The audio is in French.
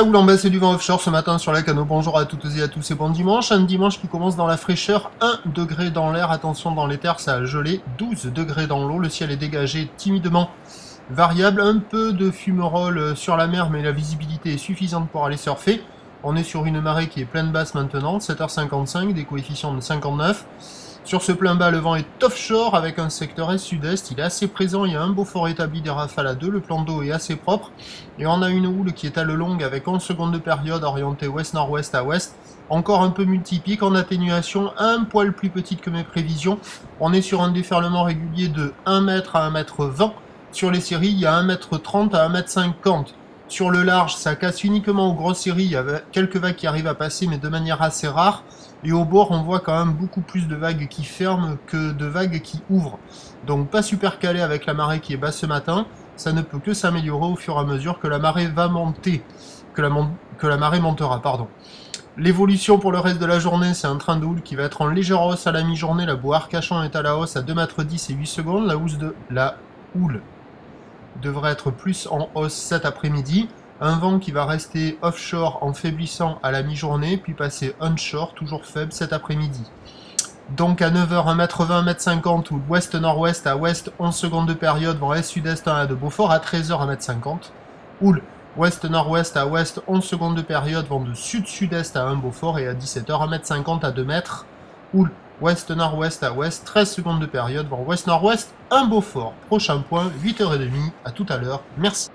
La houle en baisse et du vent offshore ce matin sur la Cano. Bonjour à toutes et à tous et bon dimanche. Un dimanche qui commence dans la fraîcheur, 1 degré dans l'air. Attention dans les terres, ça a gelé. 12 degrés dans l'eau. Le ciel est dégagé timidement variable. Un peu de fumerolles sur la mer, mais la visibilité est suffisante pour aller surfer. On est sur une marée qui est pleine basse maintenant, 7h55, des coefficients de 59. Sur ce plein bas, le vent est offshore avec un secteur est-sud-est. Il est assez présent, il y a un beau fort établi des rafales à 2. Le plan d'eau est assez propre. Et on a une houle qui est à le longue avec 11 secondes de période orientée ouest-nord-ouest à ouest. Encore un peu multipique en atténuation, un poil plus petite que mes prévisions. On est sur un déferlement régulier de 1 mètre à 1 mètre 20. Sur les séries, il y a 1 mètre 30 à 1 mètre 50. Sur le large, ça casse uniquement aux grosses séries. Il y a quelques vagues qui arrivent à passer, mais de manière assez rare. Et au bord, on voit quand même beaucoup plus de vagues qui ferment que de vagues qui ouvrent. Donc pas super calé avec la marée qui est basse ce matin. Ça ne peut que s'améliorer au fur et à mesure que la marée va monter. Que la marée montera, pardon. L'évolution pour le reste de la journée, c'est un train de houle qui va être en légère hausse à la mi-journée. La boue Arcachon est à la hausse à 2,10 m et 8 secondes. La houle devrait être plus en hausse cet après-midi. Un vent qui va rester offshore en faiblissant à la mi-journée, puis passer onshore, toujours faible cet après-midi. Donc à 9h, 1m20, 1m50, ou ouest-nord-ouest à ouest, 11 secondes de période, vent est-sud-est 1 à de Beaufort, à 13h, 1m50. Houle ouest-nord-ouest à ouest, 11 secondes de période, vent de sud-sud-est à 1 Beaufort, et à 17h, 1m50 à 2 mètres. Houle ouest-nord-ouest à ouest, 13 secondes de période, vent ouest-nord-ouest, 1 Beaufort. Prochain point, 8h30, à tout à l'heure, merci.